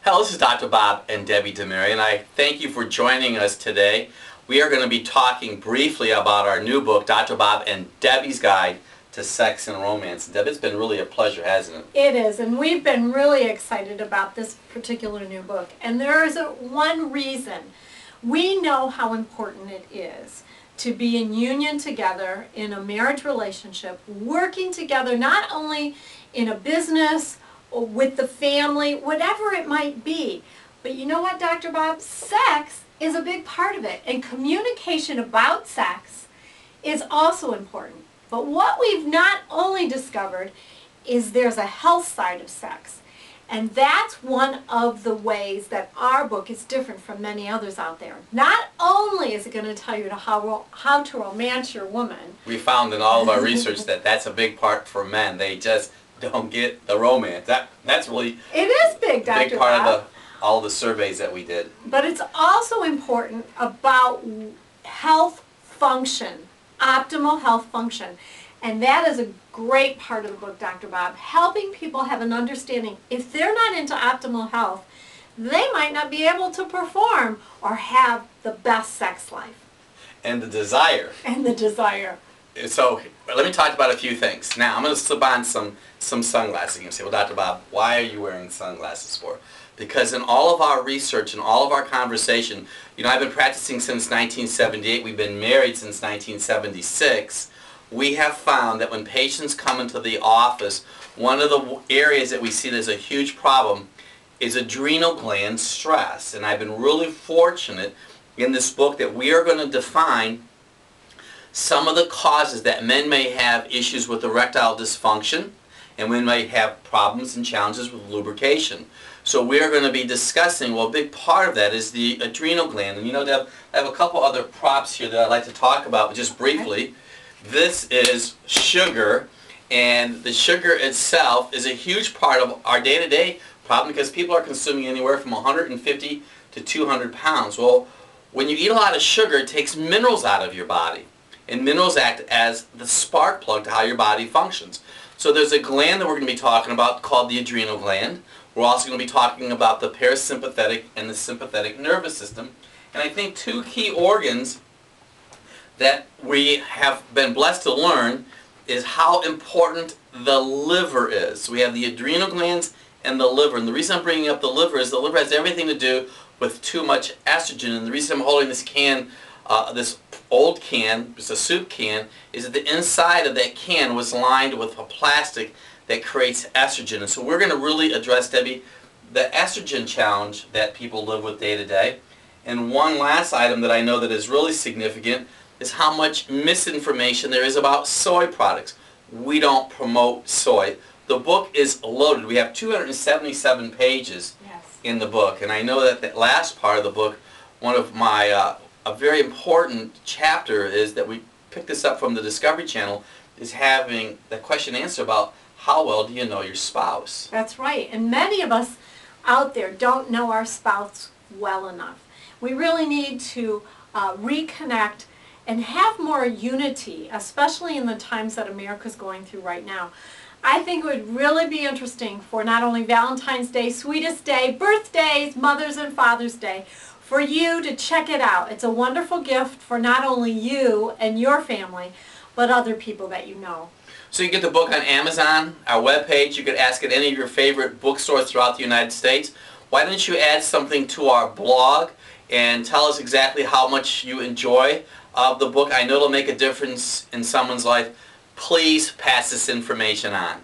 Hello, this is Dr. Bob and Debbie DeMaria, and I thank you for joining us today. We are going to be talking briefly about our new book, Dr. Bob and Debbie's Guide to Sex and Romance. Deb, it's been really a pleasure, hasn't it? It is, and we've been really excited about this particular new book. And there is one reason. We know how important it is to be in union together in a marriage relationship, working together not only in a business or with the family, whatever it might be. But you know what, Dr. Bob? Sex is a big part of it, and communication about sex is also important. But what we've not only discovered is there's a health side of sex. And that's one of the ways that our book is different from many others out there. Not only is it going to tell you how to romance your woman. We found in all of our research that that's a big part for men. They just don't get the romance. That's really it is big, Dr. big part Bob. of all the surveys that we did. But it's also important about health function, optimal health function. And that is a great part of the book, Dr. Bob, helping people have an understanding. If they're not into optimal health, they might not be able to perform or have the best sex life. And the desire. And the desire. So let me talk about a few things. Now I'm going to slip on some sunglasses. You say, well, Dr. Bob, why are you wearing sunglasses for? Because in all of our research and all of our conversation, you know, I've been practicing since 1978. We've been married since 1976. We have found that when patients come into the office, one of the areas that we see there's a huge problem is adrenal gland stress. And I've been really fortunate in this book that we are going to define some of the causes that men may have issues with erectile dysfunction, and men may have problems and challenges with lubrication. So we are going to be discussing, well, a big part of that is the adrenal gland. And you know, Deb, I have a couple other props here that I'd like to talk about just briefly. This is sugar, and the sugar itself is a huge part of our day-to-day problem because people are consuming anywhere from 150 to 200 pounds. Well, when you eat a lot of sugar, it takes minerals out of your body. And minerals act as the spark plug to how your body functions. So there's a gland that we're going to be talking about called the adrenal gland. We're also going to be talking about the parasympathetic and the sympathetic nervous system. And I think two key organs that we have been blessed to learn is how important the liver is. So we have the adrenal glands and the liver. And the reason I'm bringing up the liver is the liver has everything to do with too much estrogen. And the reason I'm holding this can, this old can, it's a soup can, is that the inside of that can was lined with a plastic that creates estrogen. And so we're going to really address, Debbie, the estrogen challenge that people live with day to day. And one last item that I know that is really significant is how much misinformation there is about soy products. We don't promote soy. The book is loaded. We have 277 pages in the book. And I know that the last part of the book, one of my a very important chapter is that we picked this up from the Discovery Channel, is having the question and answer about how well do you know your spouse. That's right. And many of us out there don't know our spouse well enough. We really need to reconnect and have more unity, especially in the times that America's going through right now. I think it would really be interesting for not only Valentine's Day, Sweetest Day, birthdays, Mother's and Father's Day, for you to check it out. It's a wonderful gift for not only you and your family, but other people that you know. So you get the book on Amazon, our webpage. You could ask at any of your favorite bookstores throughout the United States. Why don't you add something to our blog and tell us exactly how much you enjoy the book. I know it'll make a difference in someone's life. Please pass this information on.